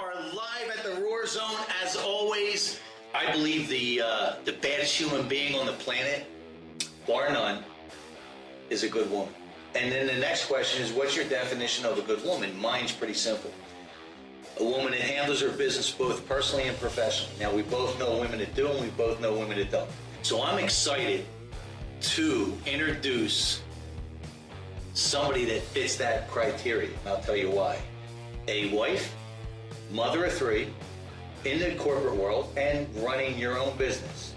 are live at the Roar Zone. As always, I believe the baddest human being on the planet, bar none, is a good woman. And then the next question is, what's your definition of a good woman? Mine's pretty simple. A woman that handles her business both personally and professionally. Now, we both know women that do, and we both know women that don't. So I'm excited to introduce somebody that fits that criteria. I'll tell you why. A wife, mother of three, in the corporate world, and running your own business,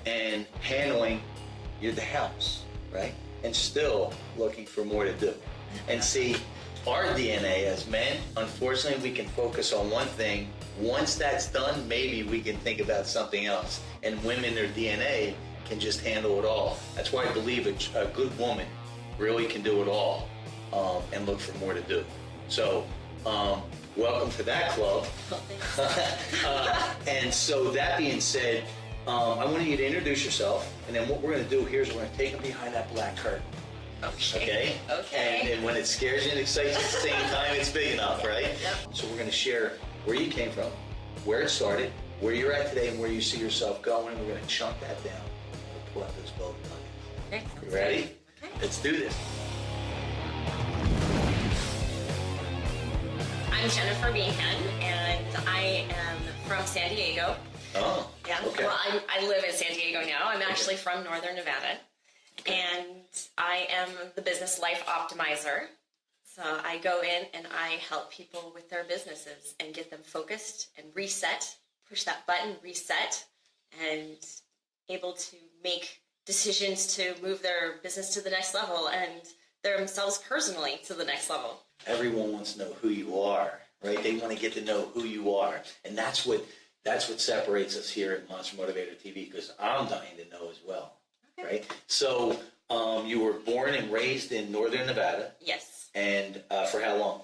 and handling the house, right? And still looking for more to do. And see, our DNA as men, unfortunately, we can focus on one thing. Once that's done, maybe we can think about something else. And women, their DNA can just handle it all. That's why I believe a good woman really can do it all, and look for more to do. So, welcome to that club. And so that being said, I want you to introduce yourself, and then what we're going to do here is we're going to take them behind that black curtain. Okay? And when it scares you and excites you at the same time, it's big enough, right? Yep. So we're going to share where you came from, where it started, where you're at today, and where you see yourself going. We're going to chunk that down. We'll pull out those gold nuggets. Okay. You ready? Okay. Let's do this. I'm Jennifer Meehan, and I am from San Diego. Oh, yeah. Okay. Well, I live in San Diego now. I'm actually from Northern Nevada, and I am the business life optimizer. So I go in and I help people with their businesses and get them focused and reset, push that button, reset, and able to make decisions to move their business to the next level and themselves personally to the next level. Everyone wants to know who you are, right? They want to get to know who you are, and that's what separates us here at Monster Motivator TV, because I'm dying to know as well, right? So you were born and raised in Northern Nevada. Yes. And for how long?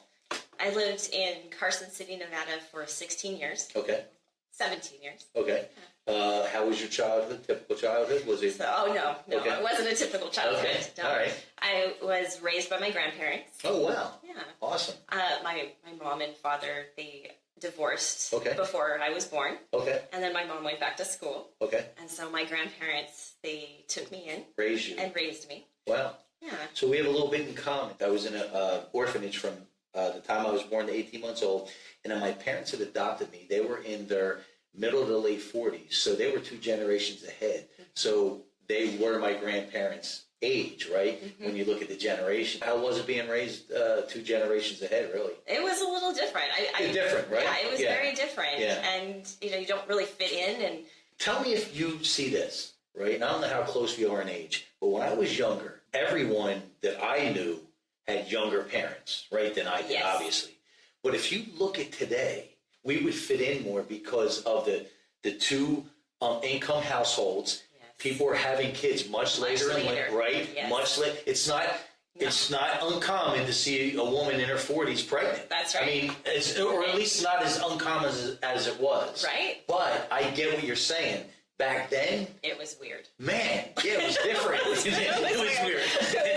I lived in Carson City, Nevada for 16 years. Okay. 17 years. Okay. How was your childhood? Typical childhood? Was it? No, Okay. It wasn't a typical childhood. Okay. No. All right. I was raised by my grandparents. Oh, wow. Yeah. Awesome. My mom and father, they divorced Okay. before I was born. Okay. And then my mom went back to school. Okay. And so my grandparents, they took me in. Raised you. And raised me. Wow. Yeah. So we have a little bit in common. I was in an orphanage from the time I was born to 18 months old, and then my parents had adopted me. They were in their middle to late 40s, so they were 2 generations ahead. So they were my grandparents' age, right? Mm-hmm. When you look at the generation. How was it being raised 2 generations ahead, really? It was a little different. Different, right? Yeah, it was very different. Yeah. And, you don't really fit in. And tell me if you see this, right? And I don't know how close we are in age, but when I was younger, everyone that I knew had younger parents, right, than I did, yes. Obviously. But if you look at today, we would fit in more because of the 2 income households. Yes. People are having kids much later. Right? Yes. Much later. It's not uncommon to see a woman in her 40s pregnant. That's right. I mean, or at least not as uncommon as it was. Right. But I get what you're saying. Back then, it was weird. Man, yeah, it was different. it was weird.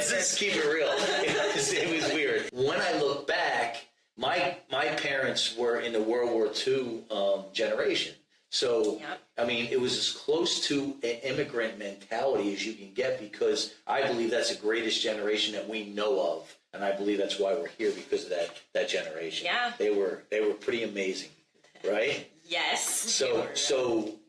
Let's keep it real. It was weird. When I look back, my parents were in the World War II generation. So, yep. I mean, it was as close to an immigrant mentality as you can get, because I believe that's the greatest generation that we know of. And I believe that's why we're here, because of that generation. Yeah. They were pretty amazing, right? Yes. So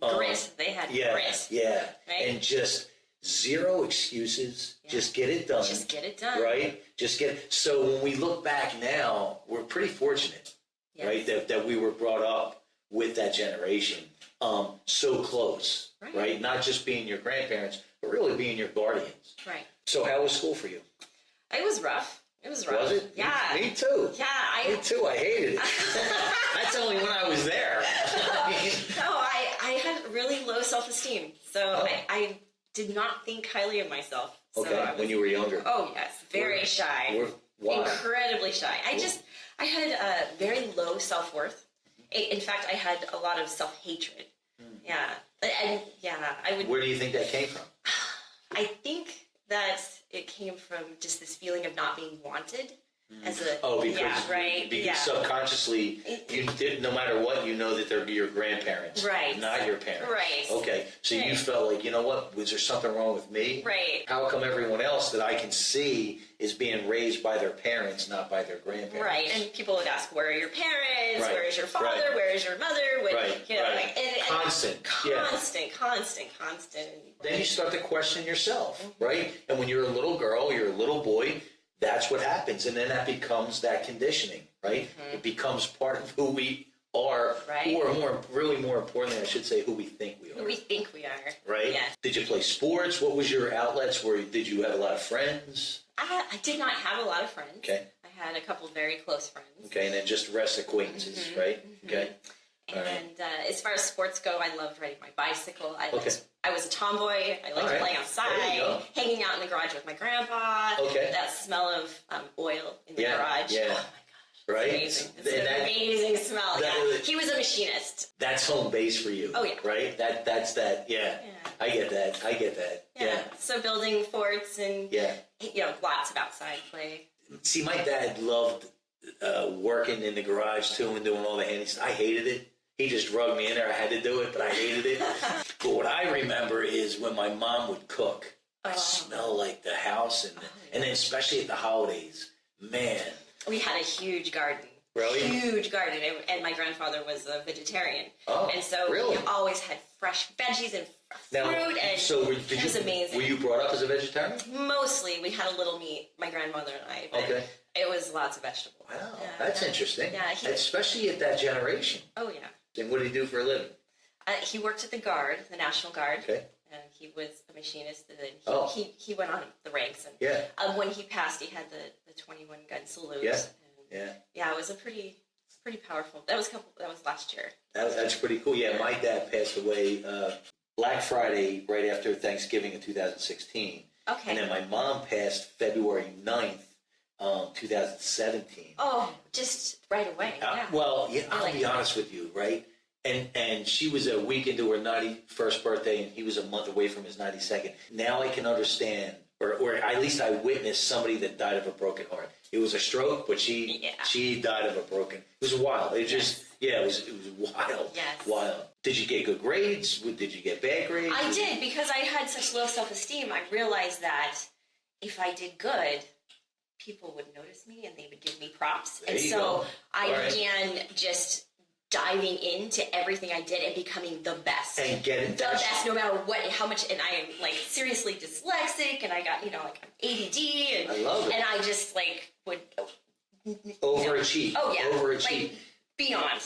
grit. They had grit. Yeah. Right? And just zero excuses. Yeah. Just get it done. Just get it done. Right? Just get it. So when we look back now, we're pretty fortunate, yes. Right? That we were brought up with that generation. So close. Right? Not just being your grandparents, but really being your guardians. Right. So how was school for you? It was rough. It was rough. Was it? Yeah. Me too. Yeah. Me too. I hated it. That's only when I was there. No, I had really low self-esteem. So I did not think highly of myself. So okay. When you were younger? Oh, yes. Very shy. Why? Incredibly shy. I had very low self-worth. In fact, I had a lot of self-hatred. Yeah. And I would... Where do you think that came from? I think that it came from just this feeling of not being wanted as a because subconsciously you did, no matter what, you know that they're your grandparents, right? Not your parents, right? Okay, so you felt like, you know what, was there something wrong with me? Right. How come everyone else that I can see is being raised by their parents, not by their grandparents? Right, and people would ask, where are your parents? Right. Where is your father? Right. Where is your mother? When, Right. You know, Right. like, and constant. constant. Then you start to question yourself, right? And when you're a little girl, you're a little boy, that's what happens. And then that becomes that conditioning, right? It becomes part of who we are, right. Or more importantly, I should say, who we think we are. Who we think we are. Right? Yes. Did you play sports? What was your outlets? Did you have a lot of friends? I did not have a lot of friends. Okay. I had a couple of very close friends. Okay, and then just the rest acquaintances, right? Okay. And as far as sports go, I loved riding my bicycle. I was a tomboy. I liked playing outside, hanging out in the garage with my grandpa. Okay. That smell of oil in the garage. Yeah. Oh my gosh. Right? It's amazing. It's an amazing smell. Yeah. He was a machinist. That's home base for you. Oh, yeah. Right? That's that. Yeah. I get that. Yeah. So building forts and lots of outside play. See, my dad loved working in the garage too and doing all the handy stuff. I hated it. He just drugged me in there. I had to do it, but I hated it. But what I remember is when my mom would cook, I smell like the house, and then especially at the holidays, man. We had a huge garden. Really? Huge garden. And my grandfather was a vegetarian. Oh, and so we always had fresh veggies and fruit. And it was amazing. Were you brought up as a vegetarian? Mostly. We had a little meat, my grandmother and I. But it was lots of vegetables. Wow, that's interesting. Yeah, especially at that generation. Oh, yeah. And what did he do for a living? He worked at the Guard, the National Guard. Okay. And he was a machinist, and then he went on the ranks. And when he passed, he had the 21 gun salute. Yeah. Yeah, it was a pretty powerful. That was last year. That's pretty cool. Yeah, my dad passed away Black Friday right after Thanksgiving of 2016. Okay. And then my mom passed February 9th, 2017. Oh, just right away. I'll be honest with you, right? And she was a week into her 91st birthday, and he was a month away from his 92nd. Now I can understand, or at least I witnessed somebody that died of a broken heart. It was a stroke, but she died of a broken. It was wild. It just it was wild. Yes. Wild. Did you get good grades? Did you get bad grades? I did, because I had such low self-esteem. I realized that if I did good, people would notice me and they would give me props. And so I began just diving into everything I did and becoming the best. And getting the best, no matter what, how much. And I am like seriously dyslexic, and I got like I'm ADD, and I love it. And I just would overachieve. Oh yeah, overachieve. Like, beyond.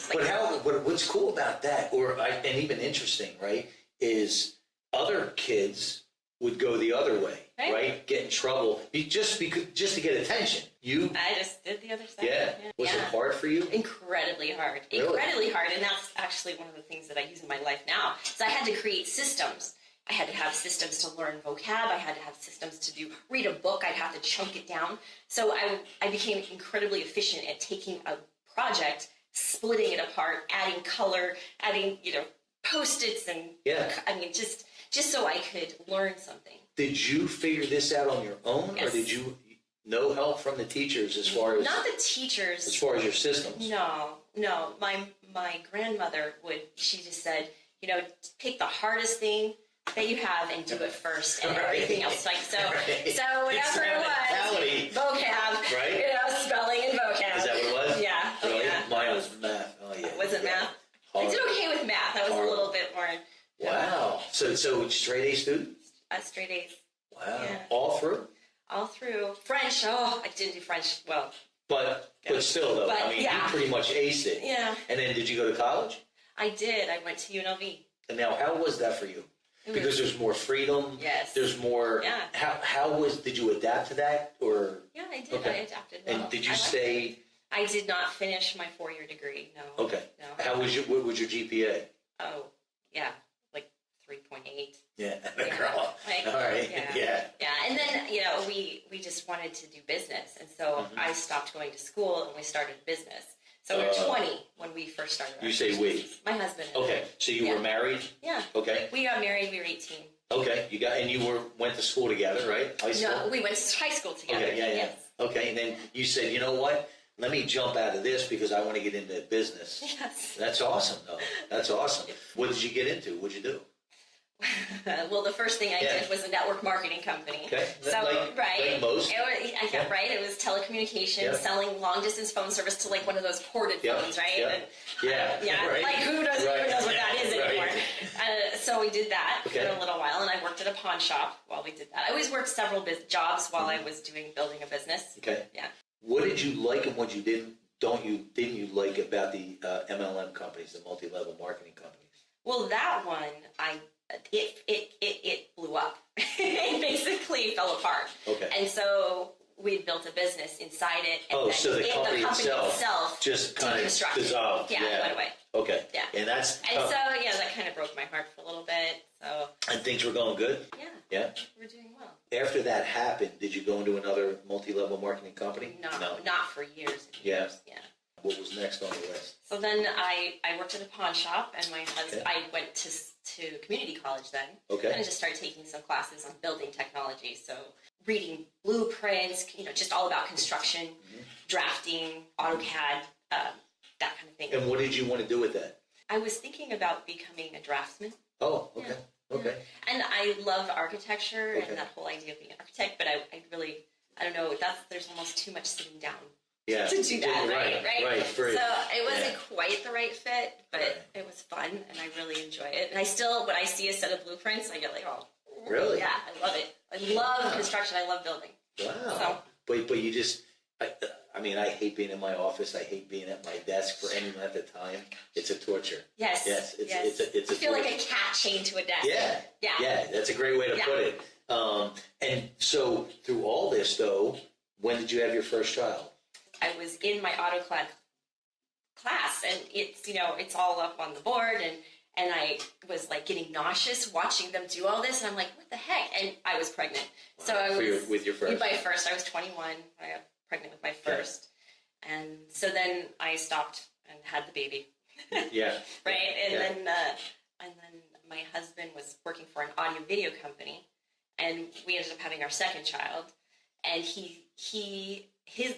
But what's cool about that, and even interesting, right, is other kids would go the other way, right? Get in trouble just to get attention. I just did the other side. Yeah. Was it hard for you? Incredibly hard. Really? Incredibly hard. And that's actually one of the things that I use in my life now. So I had to create systems. I had to have systems to learn vocab. I had to have systems to read a book. I'd have to chunk it down. So I became incredibly efficient at taking a project, splitting it apart, adding color, adding, Post-its, and just so I could learn something. Did you figure this out on your own, or did you no help from the teachers as far as... Not the teachers. As far as your systems? No. My grandmother she just said, pick the hardest thing that you have and do it first, and everything else. So whatever it was, vocab, right? Spelling and vocab. Is that what it was? Yeah. Really? Oh, yeah. Mine was math. Oh, yeah. Was it math? Hard. I did okay with math. I was a little bit more... Wow. So straight A student? Straight A's. Wow. Yeah. All through? All through. French. Oh, I didn't do French well. But still, though, you pretty much aced it. Yeah. And then did you go to college? I did. I went to UNLV. And now, how was that for you? Because there's more freedom. Yes. There's more. Yeah. Did you adapt to that, or? Yeah, I did. Okay. I adapted well. And did you stay? I did not finish my 4-year degree. No. Okay. No. What was your GPA? Oh, yeah, like 3.8. Yeah, girl. Like, all right. Yeah. And then we just wanted to do business, and so I stopped going to school and we started business. So we're 20 when we first started. You say we? My husband. Okay, so you were married? Yeah. Okay. We got married. We were 18. Okay, you went to school together, right? High school. No, we went to high school together. Okay, yeah. Yes. Okay, and then you said, you know what? Let me jump out of this because I want to get into business. Yes. That's awesome, though. That's awesome. What did you get into? What'd you do? Well, the first thing I did was a network marketing company. Okay. So, like most. Right. It was telecommunications, selling long distance phone service to like one of those ported phones, right? Right. Like who knows what that is anymore? Right. So we did that for a little while, and I worked at a pawn shop while we did that. I always worked several jobs while I was building a business. Okay. Yeah. What did you like and what you didn't you like about the MLM companies, the multi-level marketing companies? Well, that one, it blew up. It basically fell apart. Okay. And so we built a business inside it. And so the company itself just kind of dissolved. Yeah, it went away. Okay. Yeah. And so that kind of broke my heart for a little bit. So. And things were going good? Yeah. Yeah. We're doing well. After that happened, did you go into another multi-level marketing company? No, not for years and years. Yeah. What was next on the list? So then I worked at a pawn shop, and my husband, I went to community college then. Okay. And I just started taking some classes on building technology. So reading blueprints, just all about construction, drafting, AutoCAD, that kind of thing. And what did you want to do with that? I was thinking about becoming a draftsman. Oh, okay. Yeah. Okay. And I love architecture and that whole idea of being an architect, but I don't know, there's almost too much sitting down to do that, right? So it wasn't quite the right fit, but it was fun, and I really enjoy it. And I still, when I see a set of blueprints, I get like, oh. Really? Yeah, I love it. I love construction. I love building. Wow. So. But you just, I hate being in my office. I hate being at my desk for any length of time. It's a torture. Yes. It's a I feel torture. like a cat chained to a desk. Yeah. That's a great way to put it. And so through all this, though, when did you have your first child? I was in my AutoCAD class, and it's all up on the board, and I was like getting nauseous watching them do all this, and I'm like, what the heck? And I was pregnant. Wow. So I was with your first. My first. I was 21. I got pregnant with my first, and so then I stopped and had the baby. Yeah. Right, and then my husband was working for an audio video company, and we ended up having our second child, and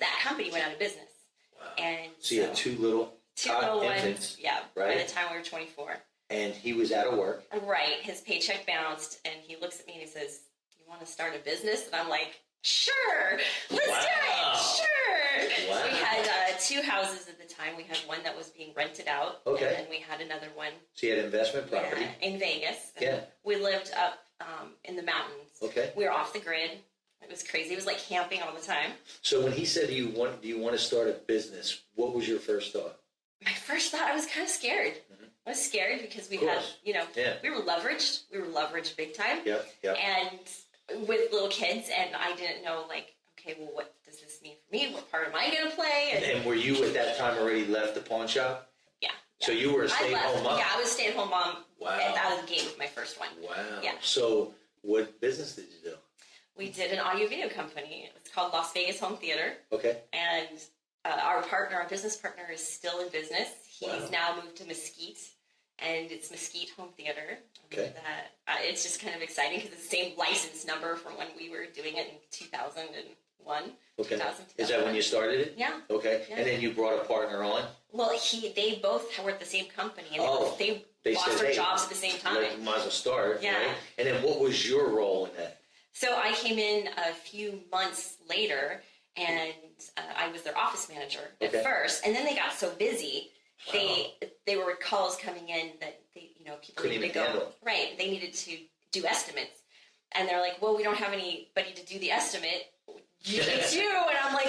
that company went out of business. Wow. And so you had two little ones. Yeah. Right. By the time we were 24. And he was out of work. Right. His paycheck bounced, and he looks at me and he says, "You want to start a business?" And I'm like, "Sure, let's do it. Sure." Wow. We had 2 houses at the time. We had one that was being rented out. Okay. And then we had another one. So you had investment property. In Vegas. Yeah. We lived up in the mountains. Okay. We were off the grid. It was crazy. It was like camping all the time. So when he said, do you want to start a business, what was your first thought? My first thought, I was kind of scared. Mm-hmm. I was scared because we had, we were leveraged. We were leveraged big time. Yep. And with little kids, and I didn't know, like, okay, well, what does this mean for me? What part am I going to play? And were you at that time already left the pawn shop? Yeah. So you were a stay-at-home mom? Yeah, I was a stay-at-home mom. Wow. Out of the gate with my first one. Wow. Yeah. So what business did you do? We did an audio video company. It's called Las Vegas Home Theater. Okay. And our business partner, is still in business. He's now moved to Mesquite, and it's Mesquite Home Theater. Okay. It's just kind of exciting because it's the same license number from when we were doing it in 2001. Okay. 2000, Is that when you started it? Yeah. Okay. Yeah. And then you brought a partner on? Well, they both were at the same company, and they lost said, their jobs at the same time. Like, you might as well start. Yeah. Right? And then what was your role in that? So I came in a few months later, and I was their office manager at first, and then they got so busy. Wow. They were calls coming in that people couldn't needed even to go handle. Right. They needed to do estimates, and they're like, "Well, we don't have anybody to do the estimate. It's you." And I'm like,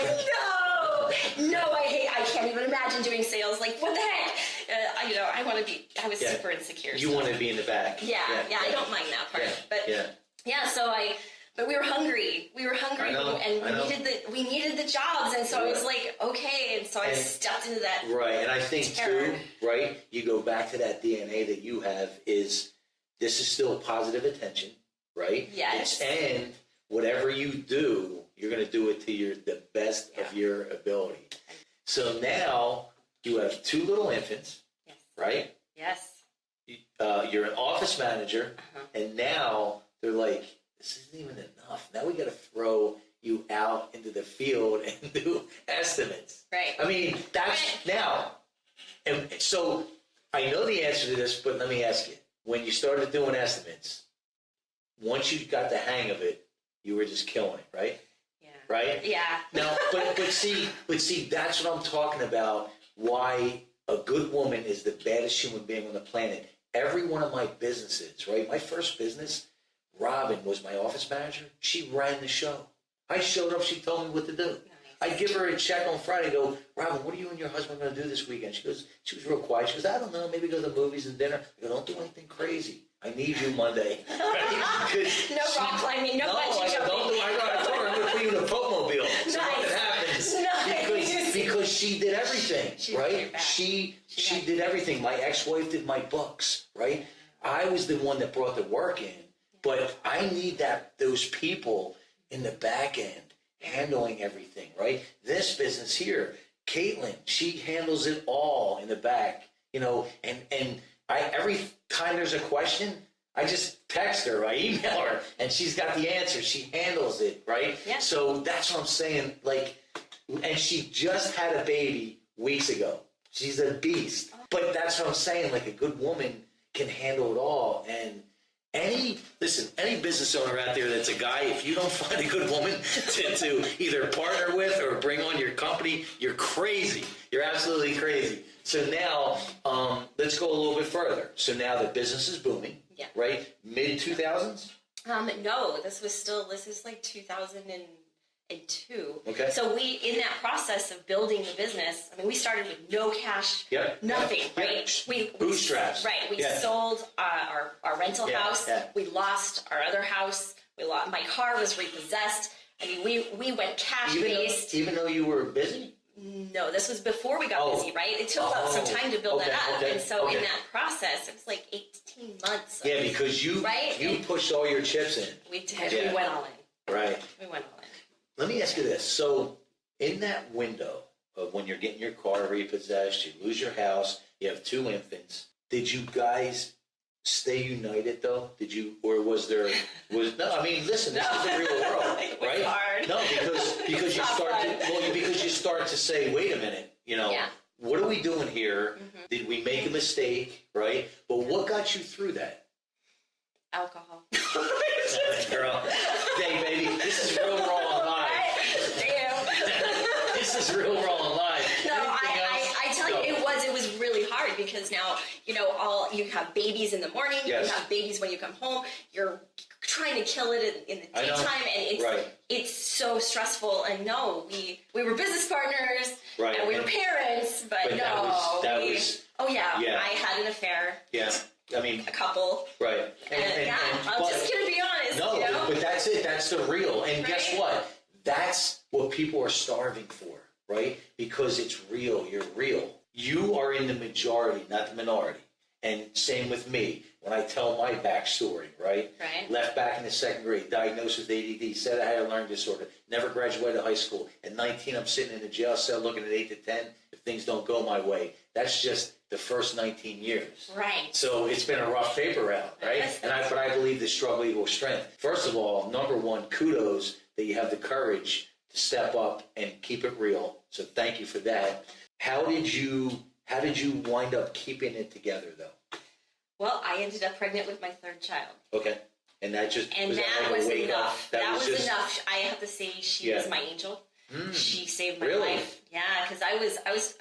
"No, I can't even imagine doing sales. Like, what the heck?" I was super insecure. You want to be in the back. Yeah, I don't mind that part. But we were hungry. And we needed the jobs, and so I was like, okay, and so I stepped into that. Right, and I think terror. too, right, you go back to that DNA that you have this is still positive attention, right? Yes. And whatever you do, you're going to do it to the best of your ability. So now you have 2 little infants, right? Yes. You're an office manager, and now they're like, this isn't even enough. Now we got to throw you out into the field and do estimates. Right. I mean, that's now. And so I know the answer to this, but let me ask you. When you started doing estimates, once you got the hang of it, you were just killing it, right? Yeah. Right? Yeah. Now, but see, that's what I'm talking about. Why a good woman is the baddest human being on the planet. Every one of my businesses, right? My first business, Robin was my office manager. She ran the show. I showed up. She told me what to do. I give her a check on Friday. Go, Robin, what are you and your husband going to do this weekend? She was real quiet. She goes, I don't know. Maybe go to the movies and dinner. I go, don't do anything crazy. I need you Monday. Right? No rock climbing, no bungee jumping. I told her I'm going to put you in a Pope-mobile. So nothing happens. Nice. Because she did everything, right? She did everything. My ex-wife did my books, right? I was the one that brought the work in, but I need those people in the back end handling everything, right? This business here, Caitlin, she handles it all in the back, and every time there's a question, I just text her, I email her, and she's got the answer. She handles it, right? Yeah. So that's what I'm saying, and she just had a baby weeks ago. She's a beast. But that's what I'm saying, a good woman can handle it all. And any business owner out there that's a guy, if you don't find a good woman to either partner with or bring on your company, you're crazy. You're absolutely crazy. So now, let's go a little bit further. So now the business is booming, right? Mid-2000s? No, this is like 2002. Okay. So in that process of building the business, we started with no cash, nothing, right? We bootstraps. Right. We sold our rental house. Yeah. We lost our other house. My car was repossessed. We went cash based. Even though you were busy? No, this was before we got busy, right? It took some time to build that up. And so in that process, it was like 18 months. Because you pushed all your chips in. We did. We went all in. Right. We went all in. Let me ask you this. So in that window of when you're getting your car repossessed, you lose your house, you have 2 infants, did you guys stay united though? Did you, or no, listen, this is the real world, right? Hard. No, because you start to say, wait a minute, what are we doing here? Mm-hmm. Did we make a mistake, right? But what got you through that? Alcohol. Girl, hey baby, this is real raw live. This is real raw live. No, I tell you, it was really hard because now, you have babies in the morning, you have babies when you come home, you're trying to kill it in the daytime, and it's so stressful. And no, we were business partners, and we were parents, but no. I had an affair. Yeah. A couple. Right. I'm just going to be honest. No, but that's it. That's the real. And guess what? That's what people are starving for, right? Because it's real. You're real. You are in the majority, not the minority. And same with me. When I tell my backstory, right? Left back in the 2nd grade, diagnosed with ADD, said I had a learning disorder, never graduated high school. At 19, I'm sitting in a jail cell looking at 8 to 10 if things don't go my way. That's just the first 19 years. Right. So it's been a rough paper route, right? But I believe the struggle equals strength. First of all, number one, kudos that you have the courage to step up and keep it real. So thank you for that. How did you wind up keeping it together though? Well, I ended up pregnant with my 3rd child. Okay. And that was enough. That was enough. I have to say she was my angel. She saved my life. Yeah, because I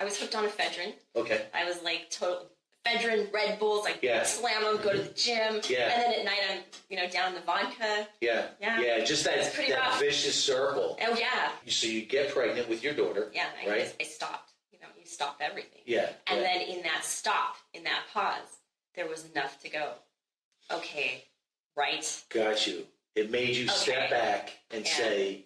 was hooked on ephedrine. Okay. I was like total ephedrine, Red Bulls. I slam them, go to the gym. Yeah. And then at night I'm down in the vodka. Yeah. Yeah. Just that vicious circle. Oh yeah. So you get pregnant with your daughter. Yeah. I stopped. You stop everything. Yeah. And then in that pause, there was enough to go. Okay. Right. Got you. It made you step back and say,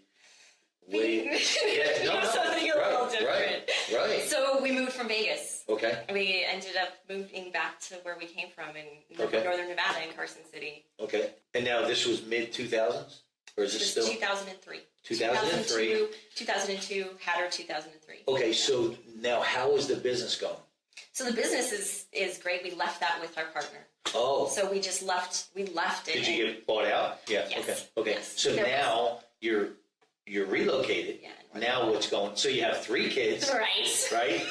wait. Something a little different. Right. So we moved from Vegas. Okay. We ended up moving back to where we came from in Northern Nevada in Carson City. Okay. And now this was mid-2000s? Or is this still? 2003. 2003. 2002, had her 2003. Okay, so now how is the business going? So the business is great. We left that with our partner. Oh. So we just left it. Did you get bought out? Yeah. Yes. Okay. Yes. So now you're you're relocated. Yeah. Now what's going? So you have 3 kids, Right. right?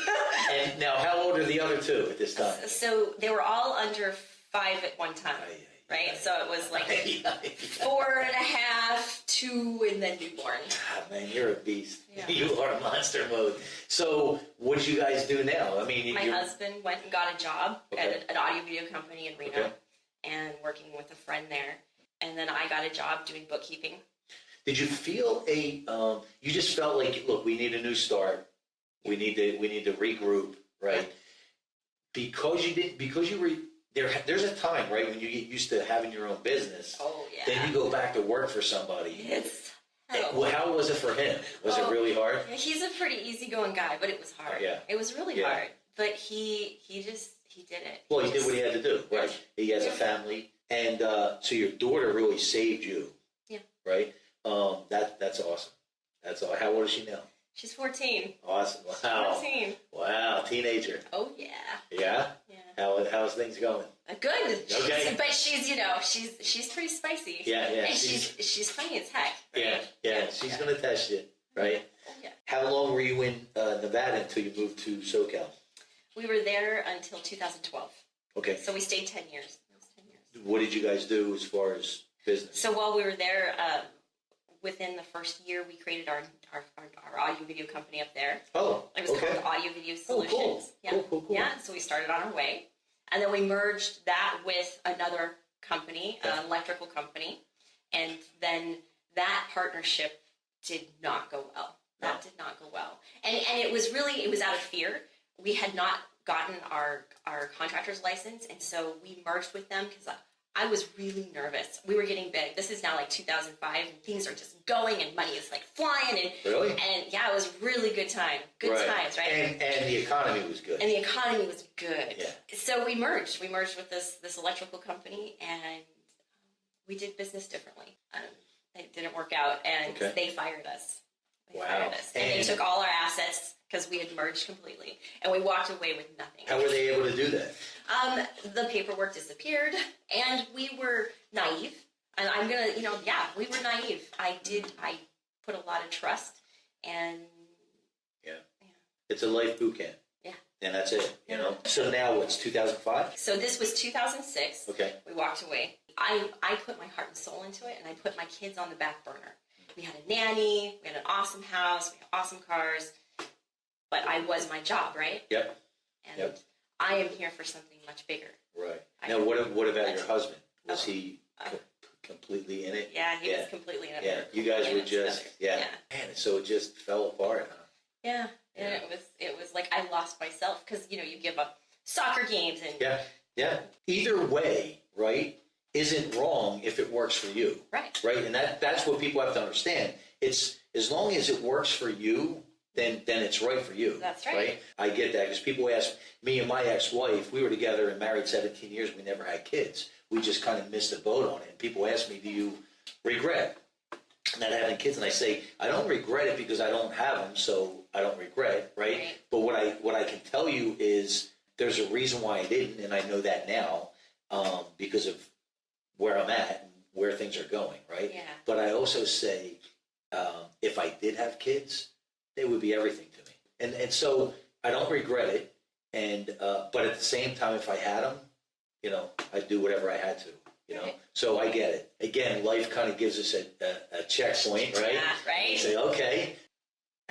And now, how old are the other 2 at this time? So they were all under 5 at one time, right? So it was like 4.5, 2, and then newborn. Ah, man, you're a beast. Yeah. You are monster mode. So what do you guys do now? I mean, My husband went and got a job at an audio video company in Reno and working with a friend there. And then I got a job doing bookkeeping. Did you feel you just felt like, look, we need a new start. We need to regroup, right? Because you were there's a time, right, when you get used to having your own business. Oh, yeah. Then you go back to work for somebody. It's Well, how was it for him? Was it really hard? He's a pretty easygoing guy, but it was hard. Yeah. It was really hard. But he did it. Well, he did what he had to do, right? He has a family. And so your daughter really saved you. Yeah. Right? That's awesome. That's all. How old is she now? She's 14. Awesome. Wow. 14. Wow. Teenager. Oh, yeah. Yeah? Yeah. How's things going? Good. Okay. But she's pretty spicy. Yeah. And she's funny as heck. Right? Yeah. She's going to test you, right? Oh, yeah. How long were you in Nevada until you moved to SoCal? We were there until 2012. Okay. So we stayed 10 years. It was 10 years. What did you guys do as far as business? So while we were there, within the first year, we created our audio video company up there. Oh, It was called Audio Video Solutions. Cool. Yeah. Cool. Yeah, so we started on our way. And then we merged that with another company, an electrical company. And then that partnership did not go well. That did not go well. And it was out of fear. We had not gotten our contractor's license. And so we merged with them because I was really nervous. We were getting big. This is now like 2005, and things are just going, and money is like flying. And really? And yeah, it was a really good time. Good times, right? And the economy was good. And the economy was good. Yeah. So we merged. We merged with this electrical company, and we did business differently. It didn't work out, and they fired us. And they took all our assets because we had merged completely, and we walked away with nothing. How were they able to do that? The paperwork disappeared, and we were naive. And I'm gonna, we were naive. I put a lot of trust, and it's a life boot camp. Yeah. And that's it, So now what's 2005? So this was 2006. Okay. We walked away. I put my heart and soul into it, and I put my kids on the back burner. We had a nanny, we had an awesome house, we had awesome cars, but I was my job, right? Yep. And I am here for something much bigger. Right. Now, what about your husband? Was he completely in it? Yeah, he was completely in it. Yeah, you guys were just, man, so it just fell apart, huh? Yeah, and it was like I lost myself because, you give up soccer games and... Yeah. Either way, right, isn't wrong if it works for you. Right. Right, and that's what people have to understand. It's as long as it works for you, then it's right for you. That's right. I get that because people ask me and my ex-wife, we were together and married 17 years, we never had kids. We just kind of missed the boat on it. And people ask me, do you regret not having kids? And I say, I don't regret it because I don't have them, so I don't regret, right? But what I can tell you is there's a reason why I didn't, and I know that now because of where I'm at and where things are going, right? Yeah. But I also say, if I did have kids, they would be everything to me. And so I don't regret it. And but at the same time, if I had them, I'd do whatever I had to, Right. So I get it. Again, life kind of gives us a checkpoint, right? Yeah, right. You say, okay,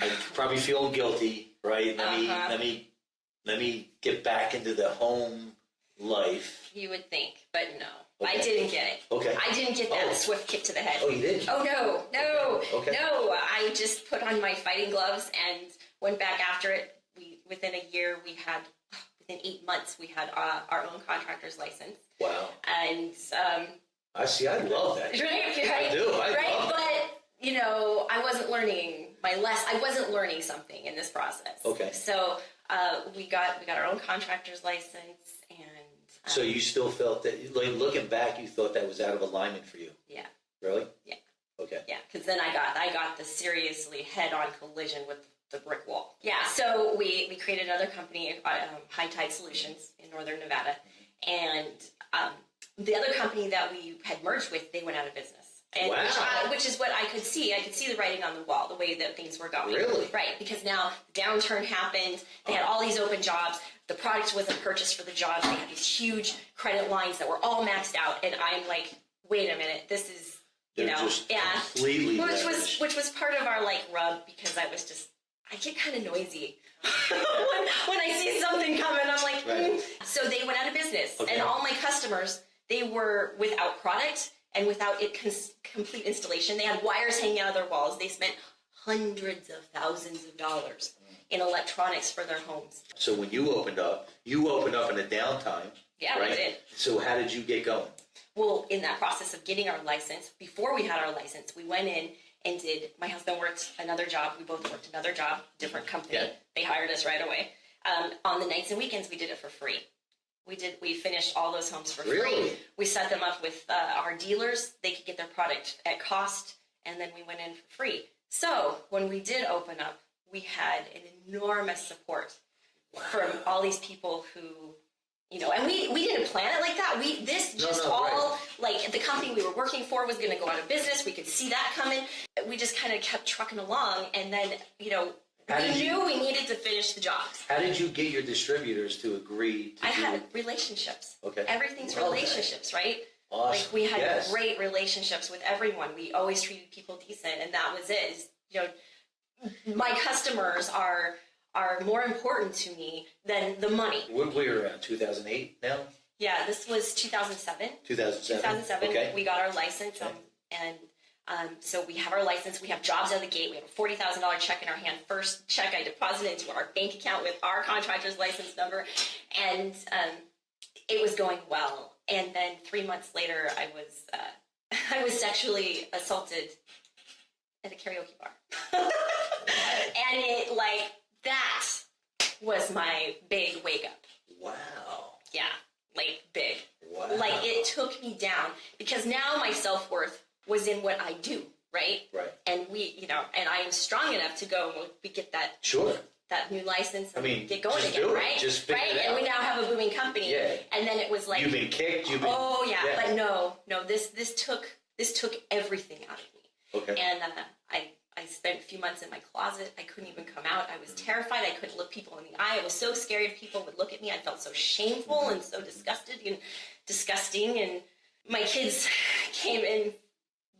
I'm probably feeling guilty, right? Let me get back into the home life. You would think, but no. Okay. I didn't get it. Okay. I didn't get that swift kick to the head. Oh, you didn't? Oh, no. Okay. No. I just put on my fighting gloves and went back after it. Within a year, within 8 months, we had our own contractor's license. Wow. And... I see. I love that. Right? I do. I love but, I wasn't learning I wasn't learning something in this process. Okay. So we got our own contractor's license, and... So you still felt that, like, looking back, you thought that was out of alignment for you? Yeah. Really? Yeah. Okay. Yeah, because then I got the seriously head-on collision with the brick wall. Yeah, so we created another company, High Tide Solutions in Northern Nevada, and the other company that we had merged with, they went out of business. And Wow. which is what I could see. I could see the writing on the wall, the way that things were going. Really? Right, because now the downturn happened. They had all these open jobs. The product wasn't purchased for the jobs. They had these huge credit lines that were all maxed out. And I'm like, wait a minute, this is, you They're know, just yeah. completely Which was part of our like rub, because I get kind of noisy. when I see something coming, I'm like, Right. So they went out of business. Okay. And all my customers, they were without product and without it complete installation. They had wires hanging out of their walls. They spent hundreds of thousands of dollars in electronics for their homes. So when you opened up in a downtime. Yeah, right? we did. So how did you get going? Well, in that process of getting our license, before we had our license, we went in and my husband worked another job. We both worked another job, different company. Yeah. They hired us right away. On the nights and weekends, we did it for free. We finished all those homes for Really? free. We set them up with our dealers. They could get their product at cost, and then we went in for free. So when we did open up, we had an enormous support from all these people who, you know, and we didn't plan it like that. Like the company we were working for was going to go out of business. We could see that coming. We just kind of kept trucking along, and then, you know, we knew we needed to finish the jobs. How did you get your distributors to agree to I had relationships. Okay. Everything's Well, relationships, right? Awesome. Like we had Yes. great relationships with everyone. We always treated people decent, and that was it. You know, my customers are more important to me than the money. We're around 2008 now? Yeah, this was 2007. 2007? 2007, Okay. we got our license, Okay. and so we have our license. We have jobs out of the gate. We have a $40,000 check in our hand. First check I deposited into our bank account with our contractor's license number, and it was going well. And then 3 months later, I was sexually assaulted at a karaoke bar, and it that was my big wake up. Wow. Yeah, like big. Wow. Like it took me down, because now my self-worth was in what I do, right? Right. And and I am strong enough to go, well, we get that Sure. new license and get going just again, do it. right? Just figure right? it And out. we now have a booming company. Yeah. And then it was like, You've been kicked. oh yeah, but no, this took everything out of me. Okay. And I spent a few months in my closet. I couldn't even come out. I was terrified. I couldn't look people in the eye. I was so scared if people would look at me. I felt so shameful and so disgusted and disgusting. And my kids came in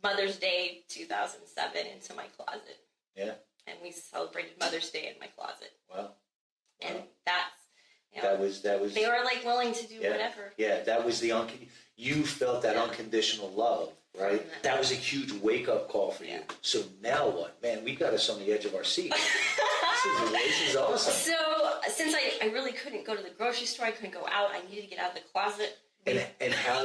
Mother's Day 2007 into my closet. Yeah. And we celebrated Mother's Day in my closet. Wow. And that's, That was. they were like willing to do Yeah. whatever. Yeah, that was you felt that unconditional love, right? That was a huge wake-up call for you. Yeah. So now what? Man, we got us on the edge of our seat. This is awesome. So since I really couldn't go to the grocery store, I couldn't go out, I needed to get out of the closet. And how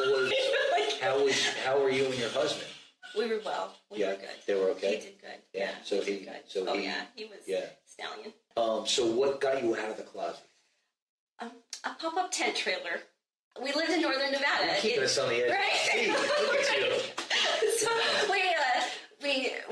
were you and your husband? We were well. We were good. They were okay? He did good. Yeah, so he he- did good. so oh he- yeah, he was yeah. stallion. So what got you out of the closet? A pop-up tent trailer. We lived in Northern Nevada. You're keeping us on the edge. Right. Hey, look at you. So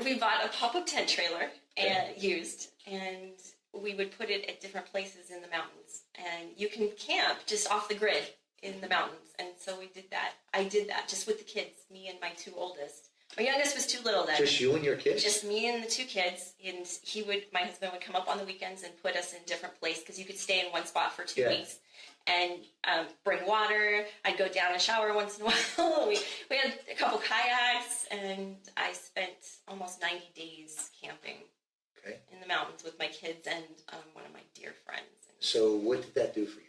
we bought a pop-up tent trailer and we would put it at different places in the mountains, and you can camp just off the grid in the mountains. And so we did that. I did that just with the kids, me and my two oldest. My youngest was too little then. Just you and your kids? Just me and the two kids, and my husband would come up on the weekends and put us in different places, because you could stay in one spot for 2 weeks, and bring water. I'd go down and shower once in a while. we had a couple kayaks, and I spent almost 90 days camping in the mountains with my kids and one of my dear friends. And So what did that do for you?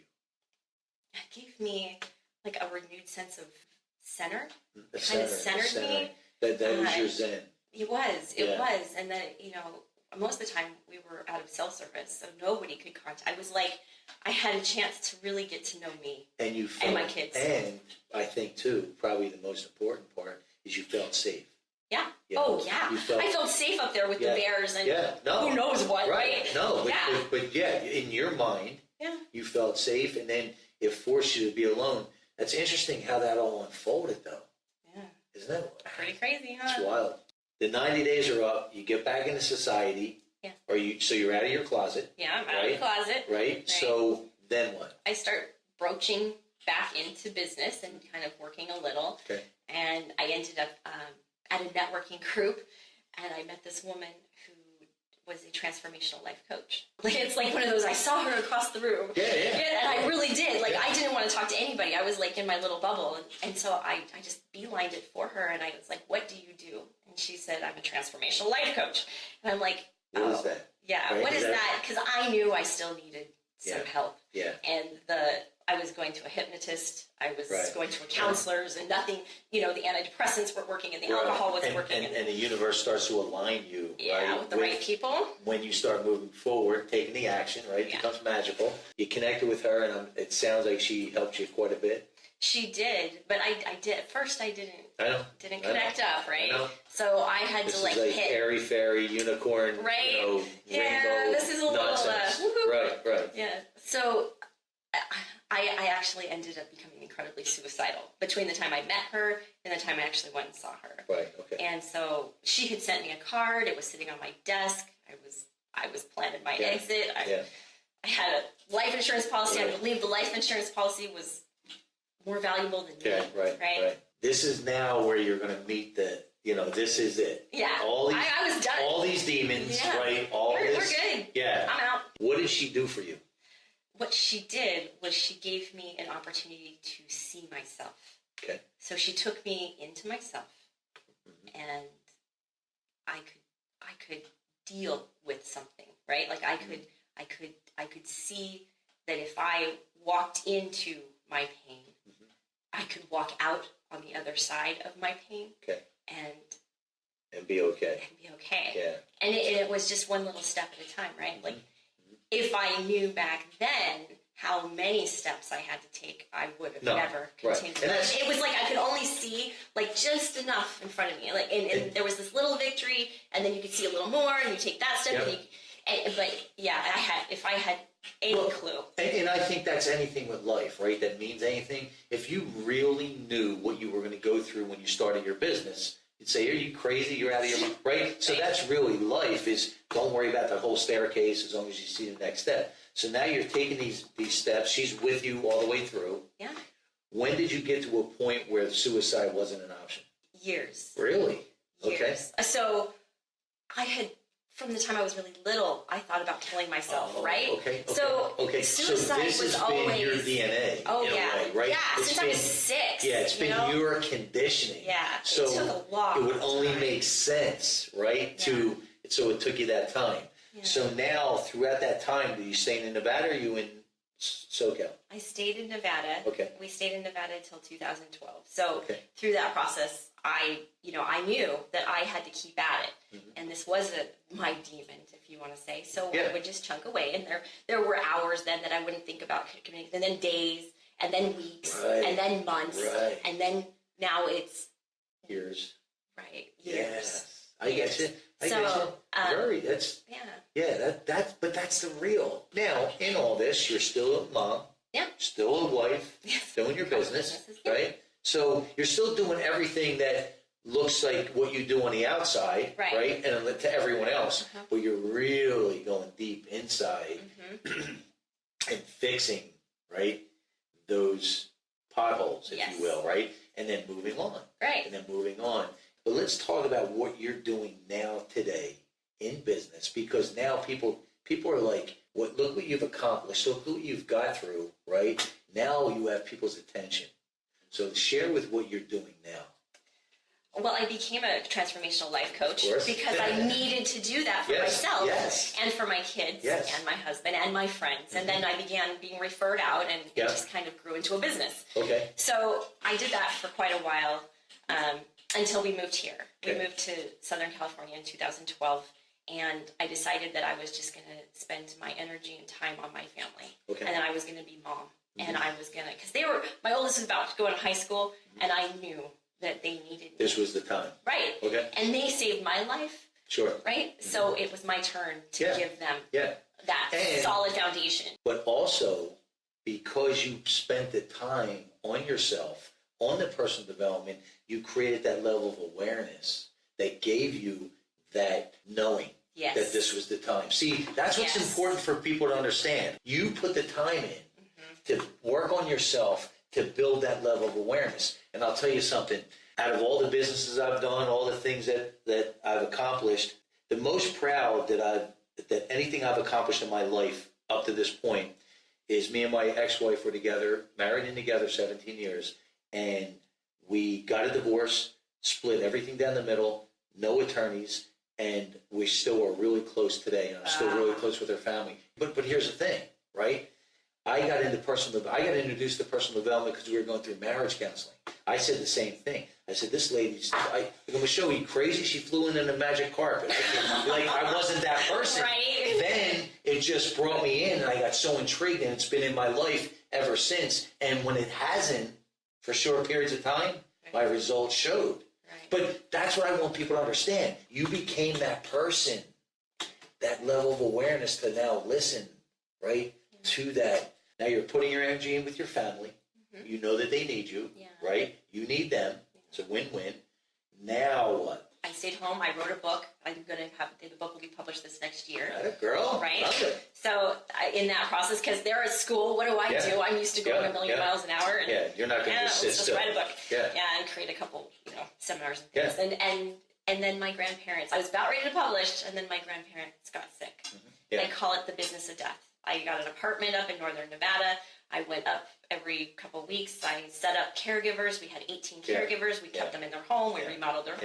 it gave me like a renewed sense of center. The Kind of centered me. That was your zen. It was, and then, most of the time we were out of cell service, so nobody could contact. I was like, I had a chance to really get to know me And you felt, and my kids. And I think too, probably the most important part is you felt safe. Yeah. Yeah. Oh, yeah. You felt- I felt safe up there with the bears and No. who knows what, right? No, but, Yeah. but in your mind, Yeah. you felt safe, and then it forced you to be alone. That's interesting how that all unfolded, though. Yeah. Isn't it? Pretty crazy, huh? It's wild. The 90 days are up. You get back into society. Yeah. So you're out of your closet. Yeah, I'm out of the closet. Right? So then what? I start broaching back into business and kind of working a little. Okay. And I ended up at a networking group, and I met this woman who was a transformational life coach. Like, it's like one of those, I saw her across the room. Yeah. And I really did. Like, I didn't want to talk to anybody. I was like in my little bubble. And so I just beelined it for her. And I was like, what do you do? And she said, I'm a transformational life coach. And I'm like, What is that? Yeah, Right? what is that? Because I knew I still needed some help. Yeah. And I was going to a hypnotist. I was going to a counselor's, and nothing, the antidepressants weren't working, and the alcohol wasn't working. And the universe starts to align you, with the right people. When you start moving forward, taking the action, right? It becomes magical. You connected with her, and it sounds like she helped you quite a bit. She did, but I did. At first, I didn't connect up, right? So I had this to like is hit. airy fairy unicorn, right? Rainbow This is a nonsense. little right. Yeah. So I actually ended up becoming incredibly suicidal between the time I met her and the time I actually went and saw her. Right. Okay. And so she had sent me a card. It was sitting on my desk. I was planning my exit. I had a life insurance policy. I believe the life insurance policy was more valuable than me. Right. This is now where you're going to meet this is it. Yeah. I was done. All these demons, right? We're good. Yeah. I'm out. What did she do for you? What she did was she gave me an opportunity to see myself. Okay. So she took me into myself, and I could deal with something, right? Like I could see that if I walked into my pain, I could walk out on the other side of my pain. Okay. And be okay. Yeah. And it was just one little step at a time, right? Like, if I knew back then how many steps I had to take, I would have never continued. Right. It was like I could only see like just enough in front of me. Like, and there was this little victory, and then you could see a little more, and you take that step. If I had any clue. And I think that's anything with life, right? That means anything. If you really knew what you were going to go through when you started your business, you'd say, are you crazy? You're out of your mind, right? So that's really life is don't worry about the whole staircase as long as you see the next step. So now you're taking these steps. She's with you all the way through. Yeah. When did you get to a point where suicide wasn't an option? Years. Really? Years. Okay. So I had, from the time I was really little, I thought about killing myself, right? Okay. So suicide this was has always been your DNA. Oh, in yeah. a way, right? Yeah, since I was 6. Yeah, it's been your conditioning. Yeah. So it took a lot. It would only make sense, right? Yeah. So it took you that time. Yeah. So now, throughout that time, do you stay in Nevada or are you in SoCal? I stayed in Nevada. Okay. We stayed in Nevada until 2012. So through that process, I knew that I had to keep at it. And this was my demon, if you want to say. So I would just chunk away. And there were hours then that I wouldn't think about committing, and then days, and then weeks, and then months. Right. And then now it's years. Right. Years. Years. I get you. But that's the real. Now, in all this, you're still a mom. Yeah. Still a wife. Still in your business, right? So you're still doing everything that looks like what you do on the outside, right? And to everyone else, but you're really going deep inside and fixing, right, those potholes, if you will, right? And then moving on. Right. And then moving on. But let's talk about what you're doing now today in business, because now people are like, look what you've accomplished, look what you've got through, right? Now you have people's attention. So share with what you're doing now. Well, I became a transformational life coach because I needed to do that for myself and for my kids and my husband and my friends. And then I began being referred out, and it just kind of grew into a business. Okay. So I did that for quite a while until we moved here. We moved to Southern California in 2012. And I decided that I was just going to spend my energy and time on my family. Okay. And then I was going to be mom. And I was going to, because my oldest was about to go into high school, and I knew that they needed me. This was the time. Right. Okay. And they saved my life. Sure. Right? So it was my turn to give them that solid foundation. But also, because you spent the time on yourself, on the personal development, you created that level of awareness that gave you that knowing that this was the time. See, that's what's important for people to understand. You put the time in to work on yourself, to build that level of awareness. And I'll tell you something, out of all the businesses I've done, all the things that I've accomplished, the most proud that anything I've accomplished in my life up to this point is me and my ex-wife were together, married and together 17 years, and we got a divorce, split everything down the middle, no attorneys, and we still are really close today, and I'm still really close with her family. But here's the thing, right? I got introduced to personal development because we were going through marriage counseling. I said the same thing. I said, this lady's, I go, Michelle, are you crazy? She flew in a magic carpet. I wasn't that person. Right. Then it just brought me in, and I got so intrigued, and it's been in my life ever since. And when it hasn't, for short periods of time, my results showed. Right. But that's what I want people to understand. You became that person, that level of awareness to now listen, right, to that. Now you're putting your energy in with your family. Mm-hmm. You know that they need you, right? You need them. Yeah. It's a win-win. Now what? I stayed home. I wrote a book. I'm going to have the book will be published this next year. Girl, right? love it. So in that process, because they're at school, what do I do? I'm used to going a million miles an hour. And, you're not going to just sit still. Just write a book. And create a couple, seminars and things. And then my grandparents. I was about ready to publish, and then my grandparents got sick. Mm-hmm. They call it the business of death. I got an apartment up in northern Nevada. I went up every couple of weeks. I set up caregivers. We had 18 caregivers. We kept them in their home. We remodeled their,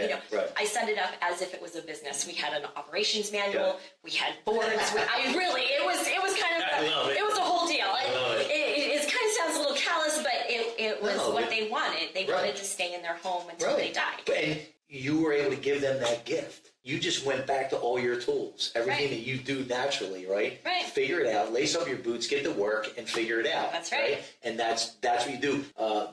I set it up as if it was a business. We had an operations manual. We had boards. It was kind of, it was a whole deal. It kind of sounds a little callous, but it was what they wanted. They wanted to stay in their home until they died. And you were able to give them that gift. You just went back to all your tools, everything that you do naturally, right? Right. Figure it out, lace up your boots, get to work, and figure it out. That's right. And that's what you do.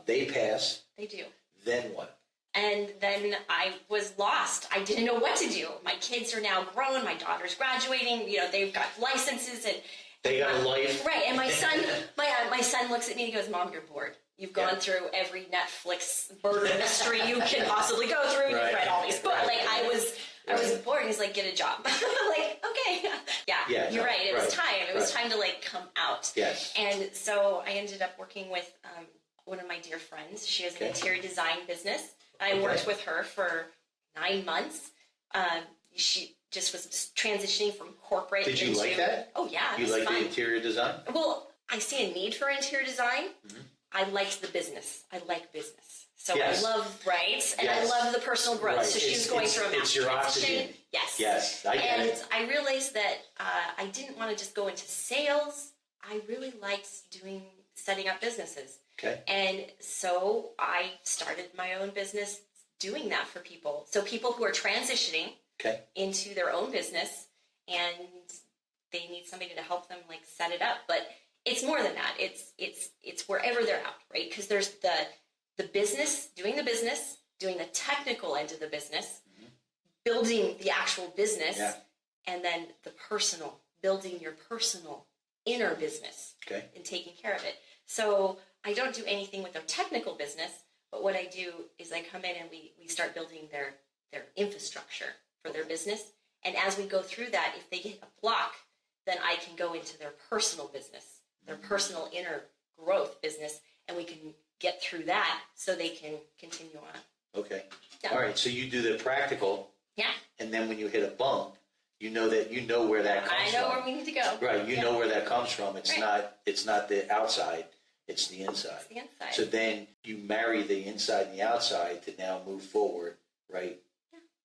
They pass. They do. Then what? And then I was lost. I didn't know what to do. My kids are now grown. My daughter's graduating. They've got licenses and they got a life. Right. And my son, my son looks at me and he goes, "Mom, you're bored. You've gone through every Netflix murder mystery you can possibly go through. You've read all these books." I was bored. He's like, "Get a job." I'm like, okay. You're right. It was time. It was time to come out. Yes. And so I ended up working with one of my dear friends. She has an interior design business. I worked with her for 9 months. She just was transitioning from corporate into... Did you like that? Oh, yeah. You like the interior design? Well, I see a need for interior design. Mm-hmm. I liked the business. I like business. So I love and I love the personal growth. Right. So she's going through a master transition. Yes. I get it. I realized that I didn't want to just go into sales. I really liked setting up businesses. Okay. And so I started my own business doing that for people. So people who are transitioning into their own business and they need somebody to help them set it up. But it's more than that. It's wherever they're at, right? Because there's the business, doing the technical end of the business, building the actual business, and then the personal, building your personal inner business and taking care of it. So I don't do anything with their technical business, but what I do is I come in and we start building their infrastructure for their business. And as we go through that, if they get a block, then I can go into their personal business, their personal inner growth business, and we can get through that so they can continue on. Okay. Yeah. All right. So you do the practical. Yeah. And then when you hit a bump, you know where that comes from. I know where we need to go. Right. You know where that comes from. It's not the outside. It's the inside. It's the inside. So then you marry the inside and the outside to now move forward, right?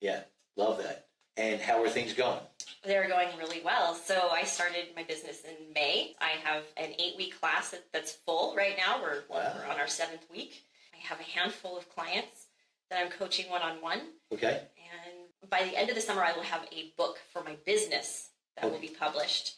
Yeah. Love that. And how are things going? They're going really well. So I started my business in May. I have an 8-week class that's full right now. We're on our 7th week. I have a handful of clients that I'm coaching one-on-one. Okay. And by the end of the summer, I will have a book for my business that will be published.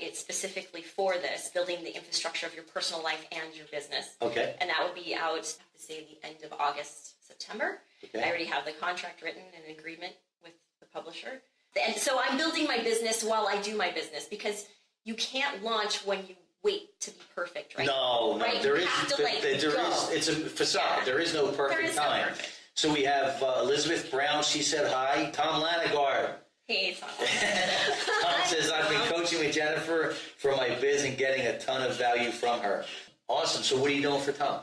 It's specifically for this, building the infrastructure of your personal life and your business. Okay. And that will be out, I have to say, the end of August, September. Okay. I already have the contract written and an agreement with the publisher. And so I'm building my business while I do my business, because you can't launch when you wait to be perfect, right? No, right? There is. It's a facade. Yeah. There is no perfect time. No perfect. So we have Elizabeth Brown. She said hi. Tom Lanagard. Hey, Tom. Tom says, I've been coaching with Jennifer for my biz and getting a ton of value from her. Awesome. So what are you doing for Tom?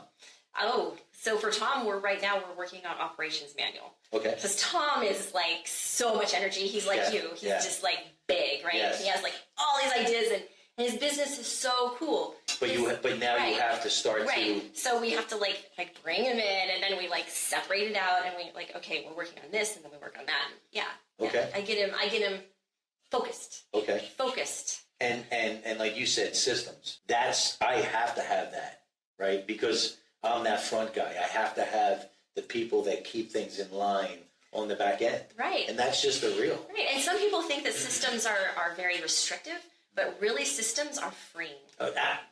Oh, so for Tom, we're working on operations manual. Okay. Because Tom is like so much energy. He's like you. He's just like big, right? Yes. He has like all these ideas, and his business is so cool. But now you have to start to. So we have to like bring him in, and then we like separate it out, and we like, okay, we're working on this, and then we work on that. Yeah. Okay. I get him focused. Okay. Focused. And like you said, systems. I have to have that, right? Because I'm that front guy. I have to have the people that keep things in line on the back end. Right. And that's just the real. Right. And some people think that systems are very restrictive, but really systems are freeing.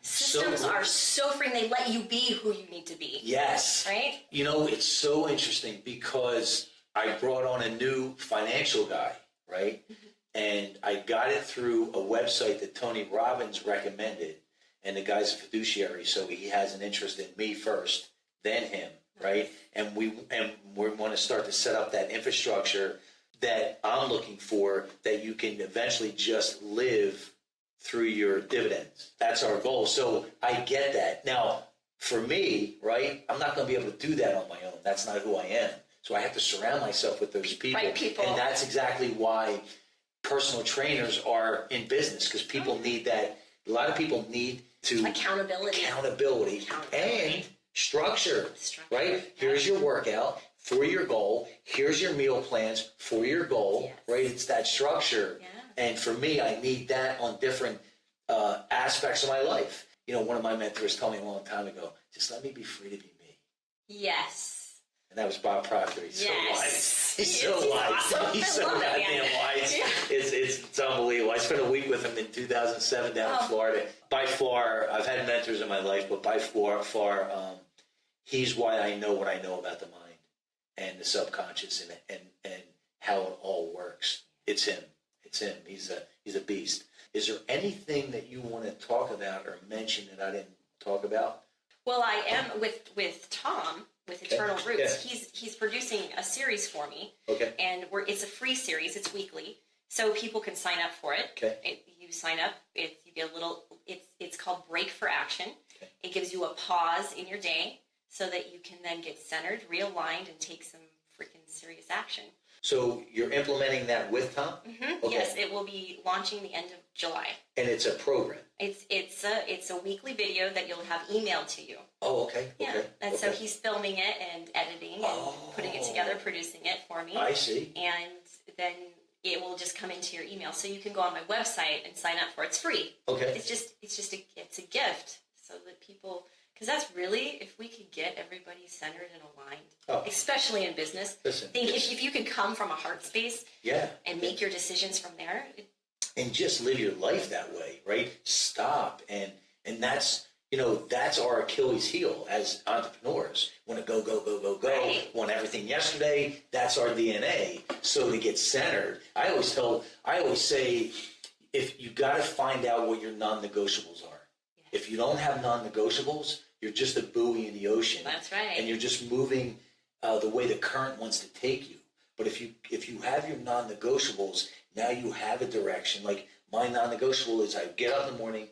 Systems are so freeing. They let you be who you need to be. Yes. Right? You know, it's so interesting because I brought on a new financial guy, right? Mm-hmm. And I got it through a website that Tony Robbins recommended. And the guy's a fiduciary, so he has an interest in me first, then him, right? And we want to start to set up that infrastructure that I'm looking for, that you can eventually just live through your dividends. That's our goal. So I get that. Now, for me, right, I'm not going to be able to do that on my own. That's not who I am. So I have to surround myself with those people. Right people. And that's exactly why personal trainers are in business, because people need that. A lot of people need to accountability and structure, right? Here's your workout for your goal. Here's your meal plans for your goal, right? It's that structure. Yeah. And for me, I need that on different aspects of my life. You know, one of my mentors told me a long time ago, just let me be free to be me. Yes. And that was Bob Proctor. He's so wise. He's so wise. Awesome. He's so goddamn wise. Yeah. It's unbelievable. I spent a week with him in 2007 down in Florida. By far, I've had mentors in my life, but by far, he's why I know what I know about the mind and the subconscious and how it all works. It's him. It's him. He's a beast. Is there anything that you want to talk about or mention that I didn't talk about? Well, I am with Tom. With Eternal Roots, he's producing a series for me, and it's a free series. It's weekly, so people can sign up for it. You sign up. You get a little. It's called Break for Action. It gives you a pause in your day so that you can then get centered, realigned, and take some freaking serious action. So you're implementing that with Tom? Mm-hmm. Okay. Yes, it will be launching the end of July. And it's a program? It's a weekly video that you'll have emailed to you. Oh, okay. Yeah, and so he's filming it and editing and putting it together, producing it for me. I see. And then it will just come into your email. So you can go on my website and sign up for it. It's free. Okay. It's a gift so that people... Because that's really, if we could get everybody centered and aligned, especially in business, if you could come from a heart space and make your decisions from there. And just live your life that way, right? Stop. And that's, that's our Achilles heel as entrepreneurs. Want to go, go, go, go, go. Right. Want everything yesterday. That's our DNA. So to get centered, I always say, if you got to find out what your non-negotiables are. If you don't have non-negotiables, you're just a buoy in the ocean. That's right. And you're just moving the way the current wants to take you. But if you have your non-negotiables, now you have a direction. Like my non-negotiable is I get up in the morning,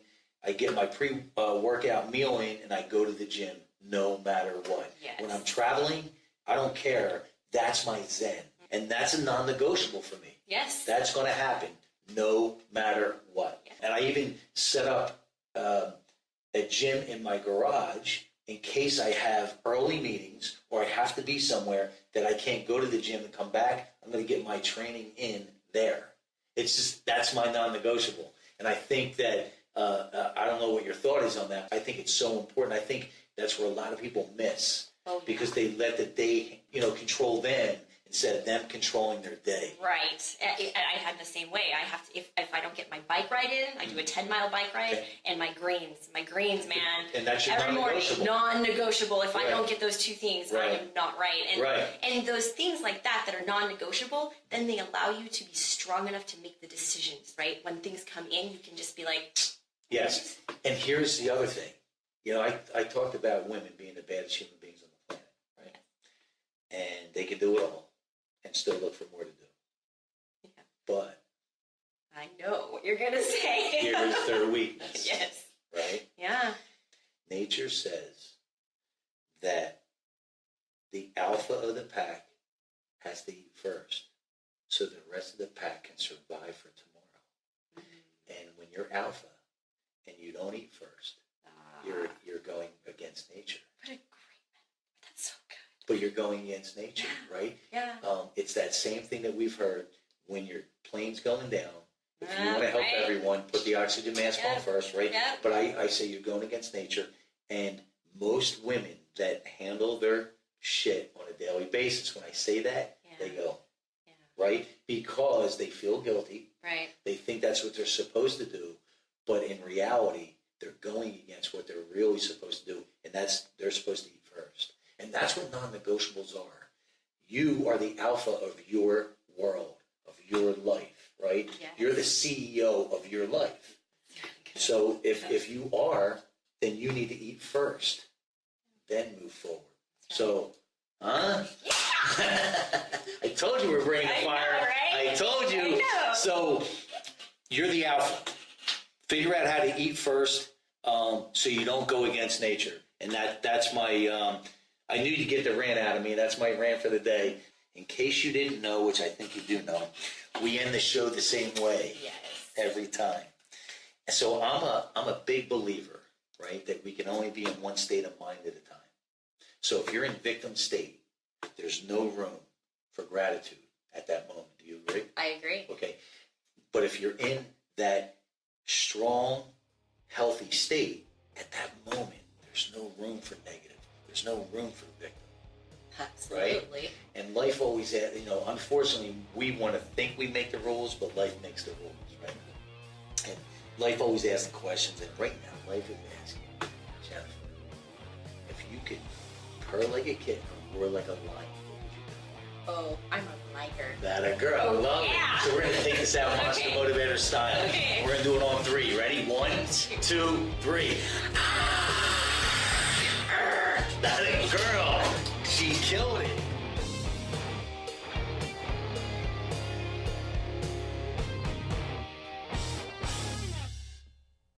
I get my pre-workout meal in, and I go to the gym no matter what. Yes. When I'm traveling, I don't care. That's my zen. And that's a non-negotiable for me. Yes. That's going to happen no matter what. Yes. And I even set up a gym in my garage in case I have early meetings or I have to be somewhere that I can't go to the gym and come back. I'm going to get my training in there. It's just, that's my non-negotiable. And I think that, I don't know what your thought is on that. I think it's so important. I think that's where a lot of people miss because they let the day, control them instead of them controlling their day. Right. I have the same way. I have to, if I don't get my bike ride in, I do a 10-mile bike ride, and my greens, man. And that's your non-negotiable. Non-negotiable. If I don't get those two things, I am not right. And those things like that are non-negotiable, then they allow you to be strong enough to make the decisions, right? When things come in, you can just be like... Yes. And here's the other thing. I talked about women being the baddest human beings on the planet, right? And they can do it all. And still look for more to do. Yeah. But I know what you're going to say. Here's their weakness. Yes. Right? Yeah. Nature says that the alpha of the pack has to eat first, so the rest of the pack can survive for tomorrow. And when you're alpha and you don't eat first, you're going against nature. What a great, that's so good. But you're going against nature, right? Yeah. It's that same thing that we've heard when your plane's going down. If you want to help everyone, put the oxygen mask on first, right? Yep. But I say you're going against nature. And most women that handle their shit on a daily basis, when I say that, they go, right? Because they feel guilty. Right. They think that's what they're supposed to do. But in reality, they're going against what they're really supposed to do. And that's, they're supposed to eat first. And that's what non-negotiables are. You are the alpha of your world, of your life, right? Yes. You're the CEO of your life. So if you are, then you need to eat first, then move forward. So, huh? Yeah. I told you we're bringing the fire. Know, right? I told you. I know. So you're the alpha. Figure out how to eat first, so you don't go against nature. And that's my, I knew you'd get the rant out of me. That's my rant for the day. In case you didn't know, which I think you do know, we end the show the same way. Yes. Every time. And so I'm a big believer, right, that we can only be in one state of mind at a time. So if you're in victim state, there's no room for gratitude at that moment. Do you agree? I agree. Okay. But if you're in that strong, healthy state, at that moment, there's no room for negative. There's no room for victim. Absolutely. Right? And life always, unfortunately, we want to think we make the rules, but life makes the rules, right? And life always asks the questions, and right now, life is asking, Jennifer, if you could purr like a kitten or roar like a lion, what would you do? Oh, I'm a liker. That a girl, love it. So we're going to take this out Monster Motivator style. Okay. We're going to do it on 3. Ready? 1, 2, 3. That a girl. She killed it.